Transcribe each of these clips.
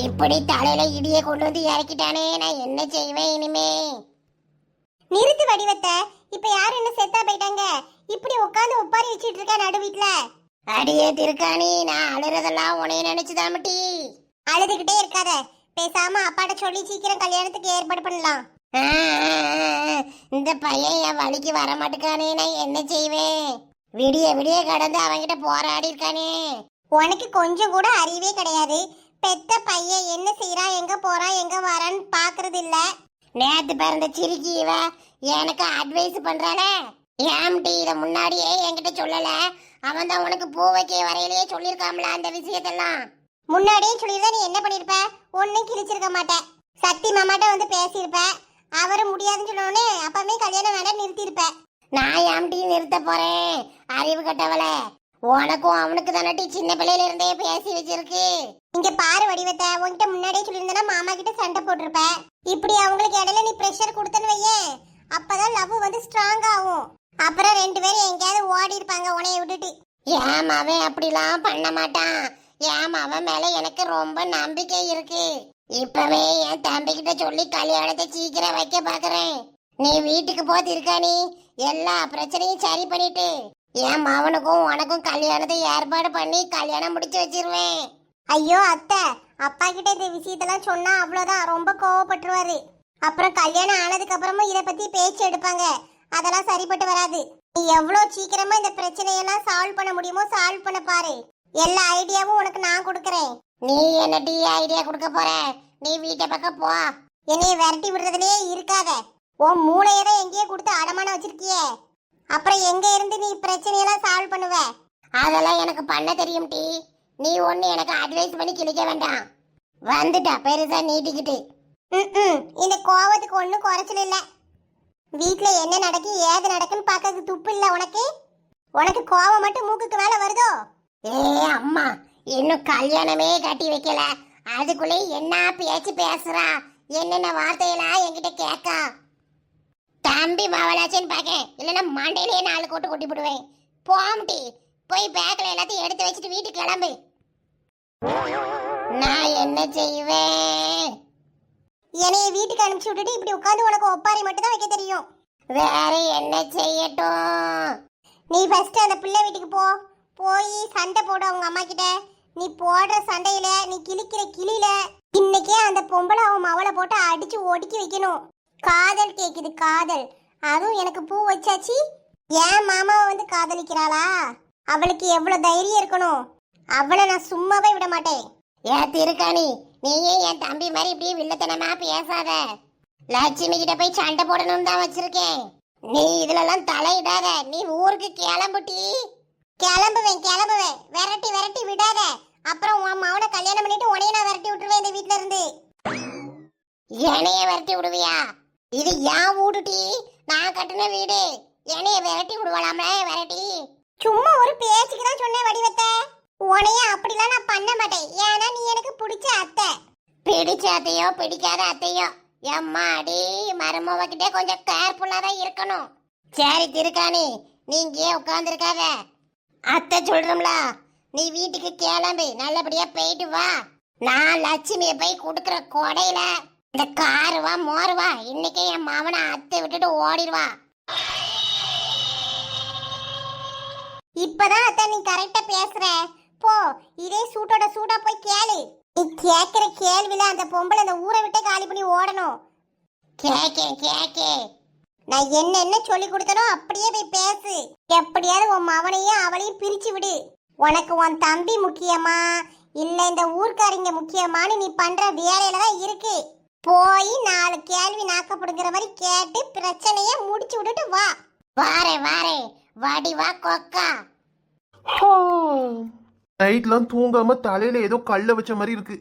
இப்படி தலையில இடிய கொண்டு வந்து இறக்கிட்டானே, நான் என்ன செய்வேன் இனிமே? நிறுத்து வடிவத்தை. இப்ப யாரு என்ன செத்தா போயிட்டாங்க? இப்படி உட்காந்து உப்பாரி வச்சிட்டு இருக்க நடு வீட்டுல. அடியே திருக்காணி, நான் அழுறதெல்லாம் உனைய நினைச்சுதாமட்டி. அழுதுகிட்டே இருக்காத, பேசாம அப்பாட்ட சொல்லி சீக்கிரம் கல்யாணத்துக்கு ஏற்பாடு பண்ணலாம். இந்த பையன் என் வழிக்கு வர மாட்டேக்கானே, நான் என்ன செய்வேன்? விடிய விடிய கடந்து அவன்கிட்ட போராடி இருக்கானே. உனக்கு கொஞ்சம் கூட அறிவே கிடையாது. பெத்த பையன் என்ன செய்யறான், எங்க போறான், எங்க வரான்னு பாக்குறது இல்ல. நேத்து பிறந்த சிரிக்கி இவ எனக்கு அட்வைஸ் பண்றானே. ஏம்டி இத முன்னாடியே என்கிட்ட சொல்லல? அவன் தான் உனக்கு பூ வைக்க வரையிலேயே சொல்லிருக்காம்ல அந்த விஷயத்தெல்லாம். முன்னாடியே சொல்லியிருந்தா நீ என்ன பண்ணிருப்ப? ஒன்னும் கிழிச்சிருக்க மாட்டேன். சக்தி மாமாட்ட வந்து பேசியிருப்ப. அவரு முடியாதுன்னு சொன்னோடனே அப்பவே கல்யாணம் வேண்டாம் நிறுத்திருப்ப. நான் ஏம்டி நிறுத்த போறேன்? அறிவு கட்டவள, உனக்கும் அவனுக்கு தானட்டி சின்ன பிள்ளையில இருந்தே பேசி வச்சிருக்கு. இங்க பாரு வடிவத்தை, உன்கிட்ட முன்னாடியே சொல்லியிருந்தா மாமா கிட்ட சண்டை போட்டிருப்ப. இப்படி அவங்களுக்கு இடையில நீ பிரஷர் கொடுத்தன்னு வையேன், அப்பதான் லவ் வந்து ஸ்ட்ராங் ஆகும். அப்புறம் ரெண்டு பேரும் எங்கேயாவது ஓடி இருப்பாங்க உனைய விட்டுட்டு. ஏன் அவன் அப்படிலாம் பண்ண மாட்டான். ஏன் அவன் மேல எனக்கு ரொம்ப நம்பிக்கை இருக்கு. இப்பவே என் தம்பி கிட்ட சொல்லி கல்யாணத்தை சீக்கிரம் வைக்க பாக்குறேன். நீ வீட்டுக்கு போத்திருக்கா, நீ எல்லா பிரச்சனையும் சரி பண்ணிட்டு என் மவனுக்கும் உனக்கும் கல்யாணத்தை ஏற்பாடு பண்ணி கல்யாணம் முடிச்சு வச்சிருவேன். ஐயோ அத்தை, அப்பா கிட்ட இந்த விஷயத்தெல்லாம் சொன்னா அவ்வளவுதான், ரொம்ப கோவப்பட்டுருவாரு. அப்புறம் கல்யாணம் ஆனதுக்கு அப்புறமும் இத பத்தி பேச்சு எடுப்பாங்க. அதெல்லாம் சரிப்பட்டு வராது. நீ எவ்வளவு சீக்கிரமா இந்த பிரச்சனையெல்லாம் சால்வ் பண்ண முடியுமோ சால்வ் பண்ண பாரு. எல்லா ஐடியாவும் உனக்கு நான் கொடுக்கறேன். நீ என்ன டீ ஐடியா கொடுக்க போற? நீ வீட்டை பக்கம் போ. என்னைய விரட்டி விடுறதுலயே இருக்காத. உன் மூளையதான் எங்கேயே கொடுத்து அடமானம் வச்சிருக்கியே. அப்புறம் எங்க இருந்து நீ பிரச்சனையெல்லாம் சால்வ் பண்ணுவ? அதெல்லாம் எனக்கு பண்ண தெரியும் டீ. நீ ஒண்ணு எனக்கு அட்வைஸ் பண்ணி கிழிக்க வேண்டாம். வந்துட்டா பெருசா நீட்டிக்கிட்டு. இந்த கோவத்துக்கு ஒன்னும் குறைச்சல் இல்ல. வீட்டுல என்ன நடக்கு ஏது நடக்குன்னு பாக்கிறதுக்கு துப்பு இல்ல உனக்கு. உனக்கு கோவம் மட்டும் மூக்குக்கு மேல வருதோ? ஏ அம்மா, இன்னும் கல்யாணமே கட்டி வைக்கல, அதுக்குள்ளே என்ன பேச்சு பேசுறா? என்னென்ன வார்த்தையெல்லாம் என்கிட்ட கேட்கா? தம்பி மாவளாச்சேன்னு பாக்க, இல்லைன்னா மண்டையிலே 4 கோட்டு கொட்டி போடுவேன். போம்டி, போய் பேக்ல எல்லாத்தையும் எடுத்து வச்சுட்டு வீட்டுக்கு கிளம்பு. நான் என்ன செய்வேன்? என்னைய வீட்டுக்கு அனுப்பிச்சு விட்டுட்டு இப்படி உட்காந்து உனக்கு ஒப்பாரி மட்டும் தான் வைக்க தெரியும். வேற என்ன செய்யட்டும்? நீ ஃபர்ஸ்ட் அந்த பிள்ளை வீட்டுக்கு போ. போய் சண்டை போடு அவங்க அம்மா கிட்ட. நீ போடுற சண்டையில, நீ கிழிக்கிற கிளியில இன்னைக்கே அந்த பொம்பளை அவன் மவளை போட்டு அடிச்சு ஒடுக்கி வைக்கணும். காதல் கேக்குது, காதல். அதுவும் எனக்கு பூ வச்சாச்சு. ஏன் மாமாவை வந்து காதலிக்கிறாளா? அவளுக்கு எவ்வளவு தைரியம் இருக்கணும். அவளை நான் சும்மாவே விட மாட்டேன். ஏன் திருக்காணி, நீயே என் தம்பி மாதிரி இப்படியே வில்லத்தனமா பேசாத. லட்சுமி கிட்ட போய் சண்டை போடணும்னு தான் வச்சிருக்கேன். நீ இதுலலாம் தலையிடாத. நீ ஊருக்கு கிளம்புட்டி. கிளம்புவேன். விரட்டி விரட்டி விடாத. அப்புறம் உன் மவனை கல்யாணம் பண்ணிட்டு உனைய நான் விரட்டி விட்டுருவேன் இந்த வீட்டுல இருந்து. என்னைய விரட்டி விடுவியா? இது ஏன் வீடுட்டி? நான் கட்டின வீடு. என்னைய விரட்டி விடுவாளாமே விரட்டி? சும்மா ஒரு பேச்சுக்கு தான் சொன்னேன் வடிவத்தை. உனைய அப்படிலாம் நான் பண்ண மாட்டேன். ஏன்னா நீ எனக்கு பிடிச்ச அத்தை. பிடிச்ச அத்தையோ பிடிக்காத அத்தையோ, எம்மாடி மருமவ கிட்டே கொஞ்சம் கேர்ஃபுல்லா தான் இருக்கணும். சரி திருக்காணி, நீ இங்கே உட்காந்துருக்காத. அத்தை சொல்றோம்ல, நீ வீட்டுக்கு கிளம்பு, நல்லபடியா போயிட்டு வா. நான் லட்சுமிய போய் கொடுக்குற கொடையில இந்த காருவா மோருவா இன்னைக்கே என் மாவனை அத்தை விட்டுட்டு ஓடிடுவா. இப்பதான் அத்தை நீ கரெக்டா பேசுற. போ, இதே சூட்டோட சூட்டா போய் கேளு. நீ கேக்குற கேள்வில அந்த பொம்பளை அந்த ஊரை விட்டே காலி பண்ணி ஓடணும். கேக்கே நான் என்ன சொல்லி கொடுத்தனோ அப்படியே போய் பேசு. எப்படியாவது உன் மவனையும் அவளையும் பிரிச்சு விடு. உனக்கு உன் தம்பி முக்கியமா இல்ல இந்த ஊர்க்காரிங்க முக்கியமானு நீ பண்ற வேலையில தான் இருக்கு. போய் 4 கேள்வி நாக்கப்படுங்கிற மாதிரி கேட்டு பிரச்சனைய முடிச்சு விட்டுட்டு வா. வாரே வாடி வா கொக்கா. நைட்லாம் தூங்காம தலையில ஏதோ கல்ல வச்ச மாதிரி இருக்கு.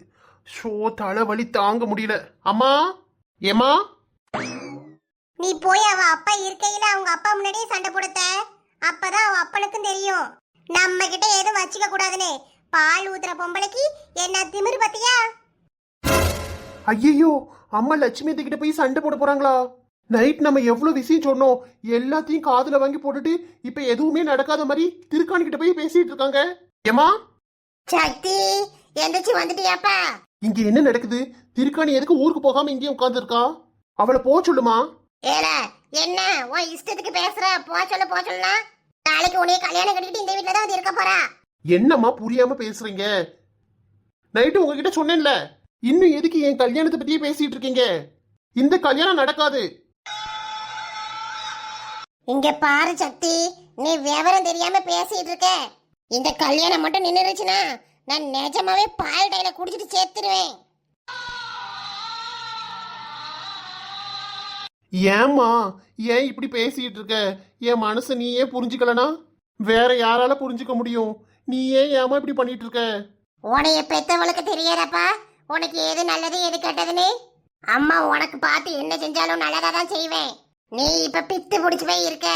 ஷோ, தலை வலி தாங்க முடியல. அம்மா, ஏமா? நீ போய் அவ அப்பா இருக்கையில அவங்க அப்பா முன்னாடியே சண்டை போடுத்த. அப்பதான் அவ அப்பனுக்கும் தெரியும் நம்ம கிட்ட எதுவும் வச்சுக்க கூடாதுன்னு. பால் ஊத்துற பொம்பளைக்கு என்ன திமிரு பத்தியா? ஐயோ, அம்மா லட்சுமி கிட்ட போய் சண்டை போட போறாங்களா? நைட் நம்ம எவ்வளவு விஷயம் சொன்னோம், எல்லாத்தையும் காதுல வாங்கி போட்டுட்டு இப்ப எதுவுமே நடக்காத மாதிரி திருக்காணி கிட்ட போய் பேசிட்டு இருக்காங்க. ஏமா? சக்தி, எந்திரிச்சு வந்துட்டியாப்பா? இங்க என்ன நடக்குது? திருக்காணி எதுக்கு ஊருக்கு போகாம இங்கேயே உட்கார்ந்துருக்கா? அவளை போக சொல்லுமா. ஏல என்ன உன் இஷ்டத்துக்கு பேசுற? போ சொல்லுனா நாளைக்கு உன்னைய கல்யாணம் கட்டிக்கிட்டு இந்த வீட்டுல தான் வந்து இருக்க போறா. என்னம்மா புரியாம பேசுறீங்க? நைட்டு உங்ககிட்ட சொன்னேன்ல, இன்னும் எதுக்கு என் கல்யாணத்தை பத்தியே பேசிட்டு இருக்கீங்க? இந்த கல்யாணம் நடக்காது. இங்க பாரு சக்தி, நீ விவரம் தெரியாம பேசிட்டு இருக்க. இந்த கல்யாணம் மட்டும் நின்னுருச்சுன்னா நான் நிஜமாவே பால் டைல குடிச்சிட்டு சேர்த்துருவேன். ஏம்மா ஏன் இப்படி பேசிட்டு இருக்க? என் மனசை நீயே புரிஞ்சுக்கலனா வேற யாரால புரிஞ்சுக்க முடியும்? நீ ஏமா இப்படி பண்ணிட்டு இருக்க? உனைய பெத்தவளுக்கு தெரியறப்பா உனக்கு எது நல்லது எது கெட்டதுன்னு. அம்மா உனக்கு பார்த்து என்ன செஞ்சாலும் நல்லதா தான் செய்வேன். நீ இப்ப பித்து பிடிச்சு போய் இருக்க.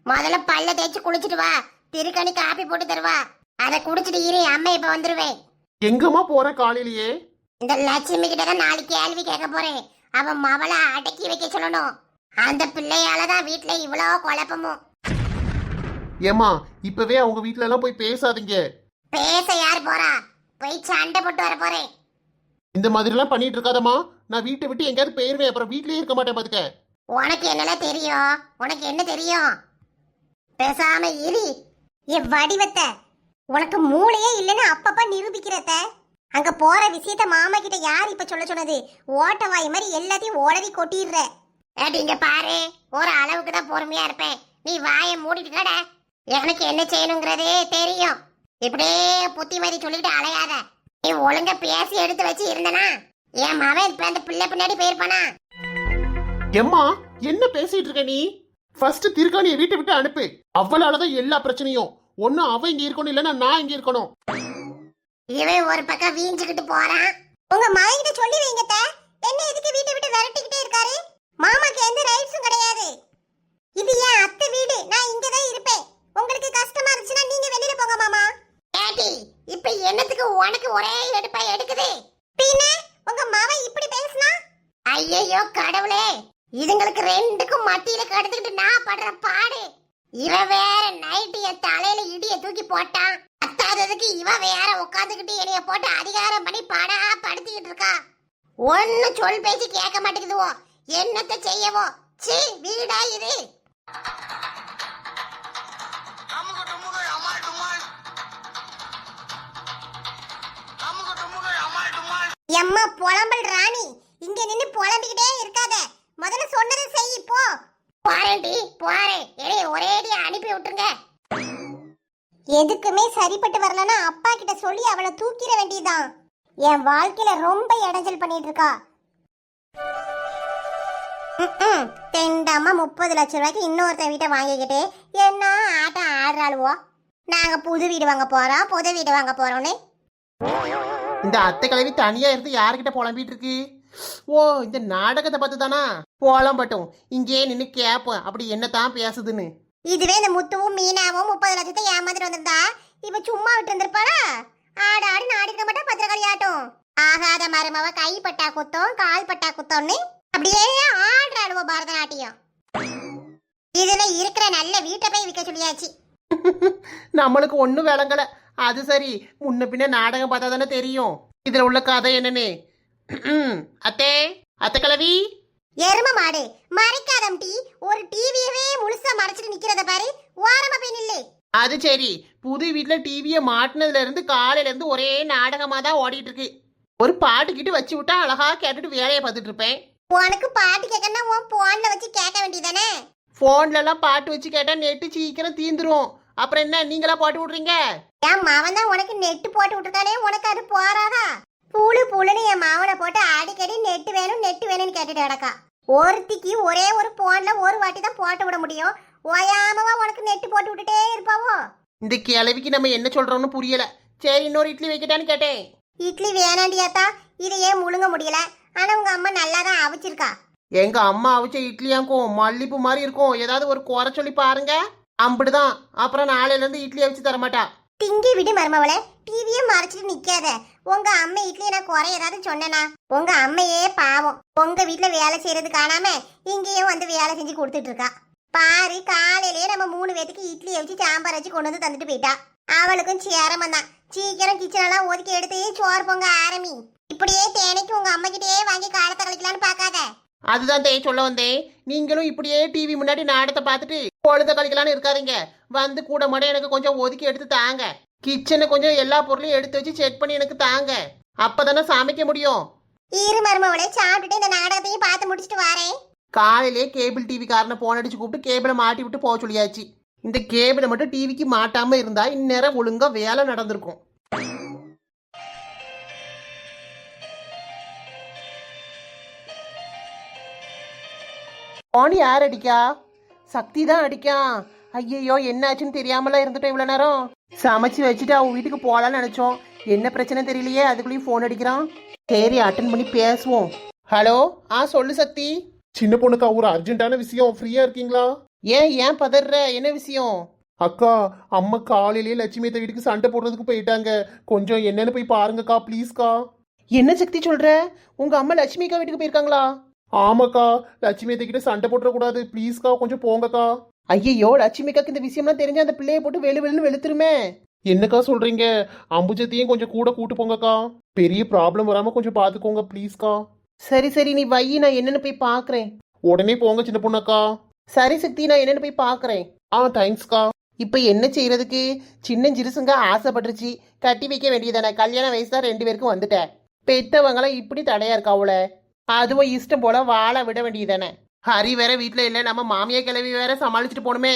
முதல்ல பல்ல தேய்ச்சி குளிச்சுட்டு வா, திருக்கணி காப்பி போட்டு தருவா, அதை குடிச்சிட்டு இரு. அம்மா இப்ப வந்துருவேன். எங்கம்மா போற காலையிலேயே? இந்த லட்சுமி கிட்ட தான் நாளைக்கு கேள்வி கேட்க போறேன். அவன் மவளை அடக்கி வைக்க சொல்லணும். அந்த பிள்ளையாலதான் வீட்டுல இவ்வளவு குழப்பமும். ஏமா இப்பவே அவங்க வீட்ல எல்லாம் போய் பேசாதீங்க. பேச யார் போறா? போய் சண்டை போட்டு வர போறேன். இந்த மாதிரி எல்லாம் பண்ணிட்டு இருக்காதம்மா. நான் வீட்டை விட்டு எங்கேயாவது போயிருவேன், அப்புறம் வீட்லயே இருக்க மாட்டேன் பாத்துக்க. உனக்கு என்னெல்லாம் தெரியும்? உனக்கு என்ன தெரியும்? பேசாம இரு. என் வடிவத்த உனக்கு மூளையே இல்லைன்னு அப்பப்ப நிரூபிக்கிறத. அங்க போற விஷயத்த மாமா கிட்ட யார் இப்ப சொல்ல சொன்னது? ஓட்ட வாய் மாதிரி எல்லாத்தையும் ஓடவி கொட்டிடுற. ஏடி இங்க பாரு, ஒரு அளவுக்கு தான் பொறுமையா இருப்பேன். நீ வாயை மூடிட்டு கட. எனக்கு என்ன செய்யணுங்கிறதே தெரியும். இப்படியே புத்திமதி சொல்லிட்டு அலையாத. நீ ஒழுங்கா பேசி எடுத்து வச்சு இருந்தனா என் மவன் இப்ப அந்த பிள்ளை பின்னாடி போயிருப்பானா? எம்மா என்ன பேசிட்டு இருக்க நீ? ஃபர்ஸ்ட் திருக்காணியை வீட்டை விட்டு அனுப்பு. அவளாலதான் எல்லா பிரச்சனையும். ஒண்ணு அவ இங்க இருக்கணும், இல்லன்னா நான் இங்க இருக்கணும். இவன் ஒரு பக்கம் வீஞ்சுக்கிட்டு போறான். உங்க மகன்கிட்ட சொல்லி வைங்கத்த. என்ன எதுக்கு வீட்டை விட்டு விரட்டிக்கிட்டே இருக்காரு? மாமாக்கு எந்த ரைட்ஸும் கிடையாது. இது என் அத்தை வீடு, நான் இங்கதான் இருப்பேன். உங்களுக்கு கஷ்டமா இருந்துச்சுன்னா நீங்க வெளியில போங்க மாமா. ஏடி இப்ப என்னத்துக்கு உனக்கு ஒரே எடுப்பா எடுக்குது? பின்ன உங்க மகன் இப்படி பேசினா? ஐயோ கடவுளே, இதுங்களுக்கு ரெண்டுக்கும் மத்தியில கடந்துக்கிட்டு நான் படுற பாடு. இவ வேற நைட்டு என் தலையில இடிய தூக்கி போட்டான். பத்தாததுக்கு இவ வேற உட்காந்துக்கிட்டு என்னைய போட்டு அதிகாரம் பண்ணி படா படுத்திக்கிட்டு இருக்கா. ஒன்னு சொல் பேச்சு கேட்க மாட்டேங்குதுவோ. என்னத்த செய்யவோ? சீ, வீடா இது. எம்மா புலம்பல் ராணி, இங்க நின்னு புலம்பிக்கிட்டே இருக்காத. முதல்ல சொன்னதை செய். போ. போறேன்டி போறேன். ஒரேடி அனுப்பி விட்டுருங்க. எதுக்குமே சரிப்பட்டு வரலன்னா அப்பா கிட்ட சொல்லி அவளை தூக்கிட வேண்டியதுதான். என் வாழ்க்கையில ரொம்ப இடைஞ்சல் பண்ணிட்டு இருக்கா. தெண்டாம 30 லட்சம் ரூபாய்க்கு இன்னொருத்த வீட்டை வாங்கிக்கிட்டு என்ன ஆட்டம் ஆடுறாளுவோ. நாங்க புது வீடு வாங்க போறோம், புது வீடு வாங்க போறோம்னு. இந்த அத்தை கிழவி தனியா இருந்து யாருக்கிட்ட புலம்பிட்டு இருக்கு? ஓ, இந்த நாடகத்தை பார்த்து தானா? புலம்பட்டும், இங்கே நின்று கேப்போம் அப்படி என்னத்தான் பேசுதுன்னு. இதுவே இந்த முத்துவும் மீனாவும் 30 லட்சத்தை ஏமாத்திட்டு வந்திருந்தா இவ சும்மா விட்டு இருந்திருப்பாளா? ஆடு ஆடி நாடி இருக்க மாட்டா பத்திரக்காளி ஆட்டும். ஆகாத மருமவ கைப்பட்டா குத்தம் கால் பட்டா குத்தம்னு அப்படியே ஆடுறாளுவோ பரதநாட்டியம். இதுல இருக்கிற நல்ல வீட்டை போய் விற்க சொல்லியாச்சு. நம்மளுக்கு ஒன்றும் விளங்கல. அது சரி, முன்ன பின்ன நாடகம் பார்த்தா தானே தெரியும் இதுல உள்ள கதை என்னன்னு. அத்தே, அத்தை கிழவி. எரும மாடு மறைக்காதம் டீ. ஒரு டிவியவே முழுசா மறைச்சிட்டு நிக்கிறத பாரு. ஓரமா போய் நில்லு. அது சரி, புது வீட்டுல டிவியை மாட்டினதுல இருந்து காலையில இருந்து ஒரே நாடகமா தான் ஓடிட்டு இருக்கு. ஒரு பாட்டு கிட்டு வச்சு விட்டா அழகா கேட்டுட்டு வேலையை பார்த்துட்டு இருப்பேன். உனக்கு பாட்டு கேட்கணும்னா உன் போன்ல வச்சு கேட்க வேண்டியதானே? போன்ல எல்லாம் பாட்டு வச்சு கேட்டா நெட்டு சீக்கிரம் தீந்துரும். அப்புறம் என்ன நீங்களா பாட்டு விடுறீங்க? என் மாவன் தான் உனக்கு நெட்டு போட்டு விட்டுருக்கானே, உனக்கு அது போறாதா? புழு புழுன்னு என் மாவனை போட்டு அடிக்கடி நெட்டு வேணும் நெட்டு வேணும்னு கேட்டுட்டு கிடக்கா. ஒருத்திக்கு ஒரே ஒரு போன்ல ஒரு வாட்டி தான் போட்டு விட முடியும். ஓயாமவா உனக்கு நெட்டு போட்டு விட்டுட்டே இருப்பாவோ? இந்த கிழவிக்கு நம்ம என்ன சொல்றோம்னு புரியல. சரி, இன்னொரு இட்லி வைக்கட்டான்னு கேட்டேன். இட்லி வேணாண்டியாத்தா, இதையே முழுங்க முடியல. ஆனா உங்க அம்மா நல்லா தான் அவிச்சிருக்கா. எங்க அம்மா அவிச்ச இட்லியாக்கும் மல்லிப்பூ மாதிரி இருக்கும். ஏதாவது ஒரு குறை சொல்லி பாருங்க. அம்பிடுதான். அப்புறம் நாளையில இருந்து இட்லி அவிச்சு தரமாட்டா. திங்கி விடு மருமவளே, டிவியே மறைச்சிட்டு நிக்காத. உங்க அம்மா இட்லி நான் குறை ஏதாவது சொன்னேனா? உங்க அம்மையே பாவம், உங்க வீட்டுல வேலை செய்யறது காணாம இங்கேயும் வந்து வேலை செஞ்சு கொடுத்துட்டு இருக்கா பாரு. காலையிலேயே நம்ம 3 பேத்துக்கு இட்லி வச்சு சாம்பார் வச்சு கொண்டு வந்து தந்துட்டு போயிட்டா. அவளுக்கும் சேரமந்தான். சீக்கிரம் கிச்சனெல்லாம் ஒதுக்கி எடுத்து சோறு பொங்க ஆரம்பி. இப்படியே தேனைக்கு உங்க அம்மா கிட்டயே வாங்கி காலத்தை கழிக்கலான்னு பார்க்காத. அதுதான் தேய் சொல்ல வந்தேன். நீங்களும் இப்படியே டிவி முன்னாடி நாடகத்தை பார்த்துட்டு பொழுத கழிக்கலான்னு இருக்காதீங்க. வந்து கூட மாட எனக்கு கொஞ்சம் ஒதுக்கி எடுத்து தாங்க. கிச்சனை கொஞ்சம் எல்லா பொருளையும் எடுத்து வச்சு செக் பண்ணி எனக்கு தாங்க. அப்பதானே சமைக்க முடியும். இரு மருமவளே, சாப்பிட்டுட்டு இந்த நாடகத்தையும் பார்த்து முடிச்சிட்டு வரேன். காலையிலே கேபிள் டிவி காரனை போன் அடிச்சு கூப்பிட்டு கேபிளை மாட்டி விட்டு போக சொல்லியாச்சு. இந்த கேபிளை மட்டும் டிவிக்கு மாட்டாம இருந்தா இந்நேரம் ஒழுங்கா வேலை நடந்திருக்கும். போன் யார் அடிக்கா? சக்தி தான் அடிக்கான். ஐயையோ, என்னாச்சுன்னு தெரியாமலாம் இருந்துட்டோம் இவ்வளோ நேரம். சமைச்சு வச்சுட்டு அவன் வீட்டுக்கு போகலான்னு நினச்சோம். என்ன பிரச்சனை தெரியலையே, அதுக்குள்ளேயும் ஃபோன் அடிக்கிறான். சரி, அட்டன் பண்ணி பேசுவோம். ஹலோ, சொல்லு சக்தி. சின்ன பொண்ணுக்கா, ஒரு அர்ஜென்ட்டான விஷயம். ஃப்ரீயா இருக்கீங்களா? ஏன் பதற? என்ன விஷயம்? அக்கா, அம்மா காலையிலேயே லட்சுமி அத்தை வீட்டுக்கு சண்டை போடுறதுக்கு போயிட்டாங்க. கொஞ்சம் என்னன்னு போய் பாருங்கக்கா, ப்ளீஸ்க்கா. என்ன சக்தி சொல்ற? உங்க அம்மா லட்சுமிக்கா வீட்டுக்கு போயிருக்காங்களா? ஆமாக்கா, லட்சுமி அத்தை கிட்ட சண்டை போட்டுறக்கூடாது. ப்ளீஸ்க்கா, கொஞ்சம் போங்கக்கா. ஐயையோ, லட்சுமிக்காக்கு இந்த விஷயம்லாம் தெரிஞ்சு அந்த பிள்ளைய போட்டு வெளுன்னு வெளுத்துருமே. என்னக்கா சொல்றீங்க? அம்புஜத்தையும் கொஞ்சம் கூட கூட்டு போங்கக்கா. பெரிய ப்ராப்ளம் வராம கொஞ்சம் பாத்துக்கோங்க ப்ளீஸ்க்கா. சரி, நீ வை, நான் என்னன்னு போய் பாக்குறேன். உடனே போங்க சின்ன பொண்ணக்கா. சரி சக்தி, நான் என்னன்னு போய் பாக்குறேன். தேங்க்ஸ்க்கா. இப்ப என்ன செய்யறதுக்கு? சின்ன சிறுசுங்க ஆசைப்பட்டுருச்சு, கட்டி வைக்க வேண்டியதானே. கல்யாண வயசு தான் 2 பேருக்கும் வந்துட்டேன். பெத்தவங்களாம் இப்படி தடையா இருக்கா அவள? அதுவும் இஷ்டம் போல வாழ விட வேண்டியதானே. ஹரி வேற வீட்டுல இல்ல, நம்ம மாமியா கிளவி வேற சமாளிச்சுட்டு போகணுமே.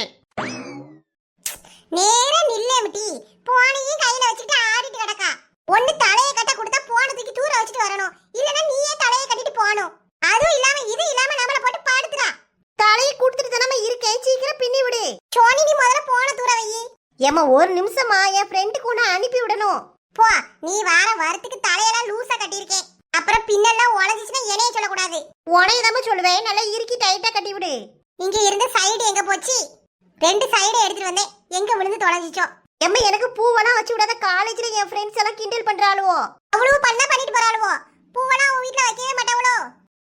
நேரா நில்லேமிட்டி, போனையும் கையில வச்சுட்டு ஆடிட்டு கிடக்கா. ஒண்ணு தலையை கட்ட கொடுத்தா போனதுக்கு தூர வச்சுட்டு வரணும், இல்லன்னா நீயே தலையை கட்டிட்டு போகணும். அதுவும் இல்லாம இது இல்லாம நம்மள போட்டு பாடுத்துறா. தலையை கொடுத்துட்டு தானே இருக்கேன், சீக்கிரம் பின்னி விடு. சோனி, நீ முதல்ல போன தூர வை. ஏமா, ஒரு நிமிஷமா, என் ஃப்ரெண்டுக்கு ஒன்று அனுப்பி விடணும். போ, நீ வார வரத்துக்கு தலையெல்லாம் லூசா கட்டியிருக்கேன். அப்புறம் பின்னெல்லாம் உடஞ்சிச்சுன்னா என்னைய சொல்லக்கூடாது. உனையதாம சொல்லுவேன், நல்லா இறுக்கி டைட்டா கட்டி விடு. இங்க இருந்த சைடு எங்க போச்சு? 2 சைடு எடுத்துட்டு வந்தேன், எங்க விழுந்து தொலைஞ்சிச்சோ. எம்மா, எனக்கு பூவெல்லாம் வச்சு விடாத. காலேஜ்ல என் ஃப்ரெண்ட்ஸ் எல்லாம் கிண்டல் பண்றாளுவோ. அவ்வளவு பண்ணிட்டு போறாளுவோ. பூவெல்லாம் உன் வீட்டுல வைக்கவே மாட்டாவளோ?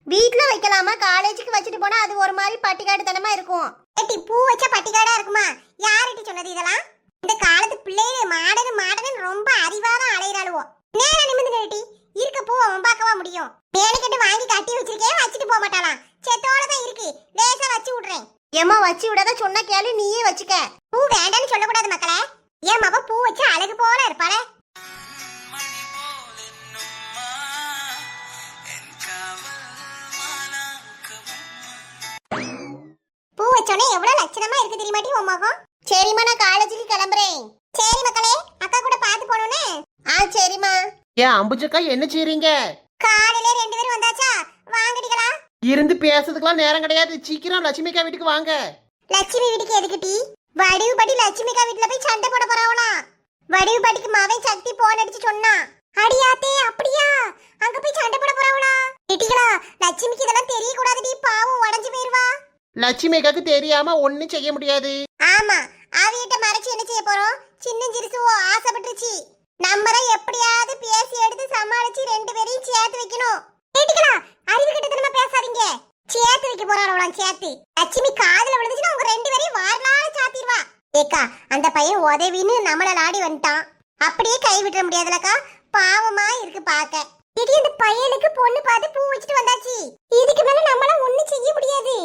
வீட்டுல வைக்கலாமா? காலேஜுக்கு வச்சுட்டு போனா அது ஒரு மாதிரி பட்டிக்காட்டுத்தனமா இருக்கும். ஏட்டி, பூ வச்சா பட்டிக்காடா இருக்குமா? யார்கிட்ட சொன்னது இதெல்லாம்? இந்த காலத்து பிள்ளைங்க மாடன்னு ரொம்ப அறிவாத அலையிறாளுவோ. நேரம் நிமிந்து நிறுத்தி இருக்க பூ அவன் பார்க்கவா முடியும்? வேலைக்கிட்டு வாங்கி கட்டி வச்சிருக்கேன், வச்சுட்டு போக மாட்டாளாம். செத்தோட தான் இருக்கு, லேசா வச்சு விடுறேன். ஏம்மா, வச்சு விடாத, சொன்ன கேளு, நீயே வச்சுக்க. பூ வேண்டான்னு சொல்லக்கூடாது மக்களே. ஏன் மவ பூ வச்சு அழகு போல இருப்பாளே. பூ வச்சோனே எவ்வளவு லட்சணமா இருக்கு தெரியுமாட்டி உன் முகம். சரிம்மா, நான் காலேஜுக்கு கிளம்புறேன். சரி மக்களே, அக்கா கூட பார்த்து போனோன்னு. சரிம்மா. ஏன் அம்புஜக்கா, என்ன செய்றீங்க? காலையில 2 பேரும் வந்தாச்சா, வாங்கடிகளா. இருந்து பேசுறதுக்கெல்லாம் நேரம் கிடையாது. சீக்கிரம் லட்சுமிக்கா வீட்டுக்கு வாங்க. லட்சுமி வீட்டுக்கு எதுக்குட்டி? வடிவு பாட்டி லட்சுமிக்கா வீட்டுல போய் சண்டை போட போறாவளா? வடிவு பாட்டிக்கு மாவன் சக்தி போன் அடிச்சு சொன்னா. அடியாத்தே, அப்படியா? அங்க போய் சண்டை போட போறாவளா? கேட்டிகளா, லட்சுமிக்கு இதெல்லாம் தெரியக்கூடாதுடி, பாவம் உடஞ்சு போயிருவா. லட்சுமிக்காக்கு தெரியாம ஒன்னும் செய்ய முடியாது. ஆமா, அவியிட்ட மறைச்சு என்ன செய்ய போறோம்? சின்ன சிறுசுவோ ஆசைப்பட்டுருச்சு. நம்மதான் எப்படியாவது பேசி எடுத்து சமாளிச்சு 2 பேரையும் சேர்த்து வைக்கணும். கேட்டிகளா, அறிவு கிட்ட பேசாதீங்க. சேர்த்து வைக்க போறாளோலாம், சேர்த்து. லட்சுமி காதுல விழுந்துச்சுன்னா உங்க 2 பேரையும் வாரலால சாத்திடுவா. ஏக்கா, அந்த பையன் உதவின்னு நம்மள லாடி வந்துட்டான், அப்படியே கை விட்டுற முடியாதுலக்கா. பாவமா இருக்கு பாக்க. இந்த பையனுக்கு பொண்ணு பார்த்து பூ வச்சுட்டு வந்தாச்சு. இதுக்கு மேல நம்மளால ஒண்ணும் செய்ய முடியாது.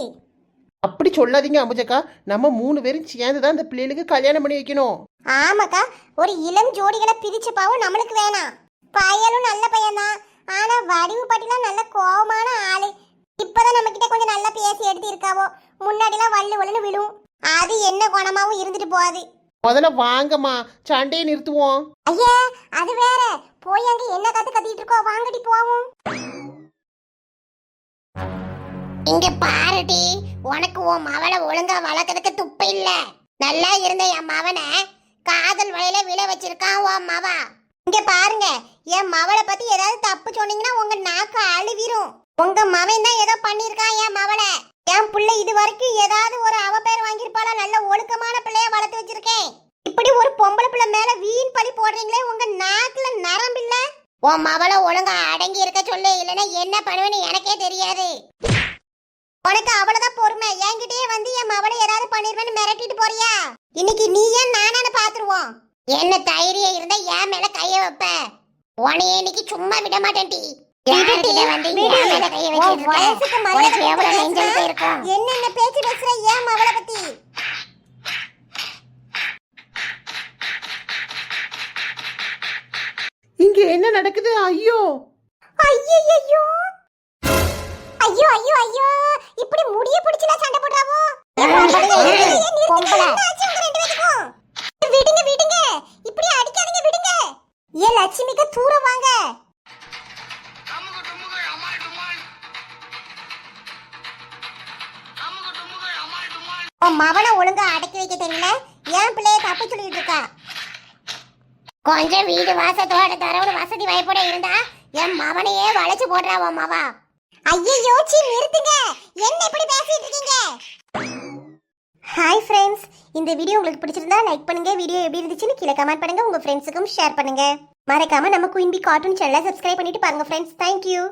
அப்படி சொல்லாதீங்க அம்புஜக்கா. நம்ம 3 பேரும் சேர்ந்துதான் இந்த பிள்ளைகளுக்கு கல்யாணம் பண்ணி வைக்கணும். ஆமாக்கா, ஒரு இளம் ஜோடிகளை பிரிச்ச பாவம் நம்மளுக்கு வேணாம். பையனும் நல்ல பையன்தான், ஆனா வடிவு பாட்டிலாம் நல்ல கோபமான ஆளு. இப்பதான் நம்ம கிட்ட கொஞ்சம் நல்லா பேசி எடுத்து இருக்காவோ. முன்னாடிலாம் வள்ளுன்னு விழும். அது என்ன குணமாவும் இருந்துட்டு போகாது. முதல்ல வாங்கம்மா, சண்டையை நிறுத்துவோம். ஐயா, அது வேற. போய் அங்க என்ன கத்திட்டு இருக்கோ, வாங்கடி போவோம். இங்க பாருடி, உனக்கு உன் மவளை ஒழுங்கா வளர்க்கறதுக்கு துப்பு இல்ல. நல்லா இருந்த என் மவனை காதல் வலையில விழ வச்சிருக்கான் உன் மவ. இங்க பாருங்க, என் மவளை பத்தி ஏதாவது தப்பு சொன்னீங்கன்னா உங்க நாக்கு அழுவிரும். உங்க மவன் தான் ஏதோ பண்ணிருக்கான் என் மவளை. என் பிள்ளை இது வரைக்கும் ஏதாவது ஒரு அவ பேர் வாங்கியிருப்பாளா? நல்ல ஒழுக்கமான பிள்ளைய வளர்த்து வச்சிருக்கேன். இப்படி ஒரு பொம்பளை பிள்ளை மேல வீண் பழி போடுறீங்களே, உங்க நாக்குல நரம்பு இல்ல? உன் மவளை ஒழுங்கா அடங்கி இருக்க சொல்லு, இல்லைன்னா என்ன பண்ணுவேன்னு எனக்கே தெரியாது. உனக்கு அவ்வளவுதான் பொறுமை. என்கிட்டயே வந்து என் மவளை ஏதாவது பண்ணிருவேன்னு மிரட்டிட்டு போறியா? இன்னைக்கு நீ ஏன் நானு பாத்துருவோம். என்ன தைரியம் இருந்தா என் மேல கைய வைப்ப? உனையே இன்னைக்கு சும்மா விட மாட்டேன்டி. விடுடி, யார்கிட்ட வந்து விடு. என் மேல கையை உன் வச்சிட்டு இருக்க? வயசுக்கு மரியாதை உனக்கு எவ்வளவு கொடுத்து நெஞ்செழுத்து பேசுற? இருக்கும்? என்னென்ன பேச்சு பேசுற ஏன் அவளை பத்தி? இங்க என்ன நடக்குது? ஐயோ ஐயோ ஐயோ ஐயோ ஐயோ ஐயோ இப்படி முடிய பிடிச்சல சண்டை போடுறாவோ? பொம்பளை. விடுங்க விடுங்க, இப்படி அடிக்காதீங்க, விடுங்க. ஏ லட்சுமிக்கு தூரம் வாங்க. உன் மவனை ஒழுங்கா அடக்கி வைக்க தெரியல, ஏன் பிள்ளைய தப்பு சொல்லிட்டு இருக்கா? கொஞ்சம் வீடு வாசத்தோட தரவு வசதி வாய்ப்போட இருந்தா என் மவனையே வளைச்சு போடுறா உன் மவா. ஐயோ சீ, நிறுத்துங்க. என்ன இப்படி பேசிட்டு இருக்கீங்க? ஹாய் ஃப்ரெண்ட்ஸ், இந்த வீடியோ உங்களுக்கு பிடிச்சிருந்தா லைக் பண்ணுங்க. வீடியோ எப்படி இருந்துச்சுன்னு கீழே கமெண்ட் பண்ணுங்க. உங்க ஃப்ரெண்ட்ஸுக்கும் ஷேர் பண்ணுங்க. மறக்காம நம்ம குயின் பி கார்ட்டூன் சேனலை சப்ஸ்கிரைப் பண்ணிட்டு பாருங்க ஃப்ரெண்ட்ஸ். தேங்க்யூ.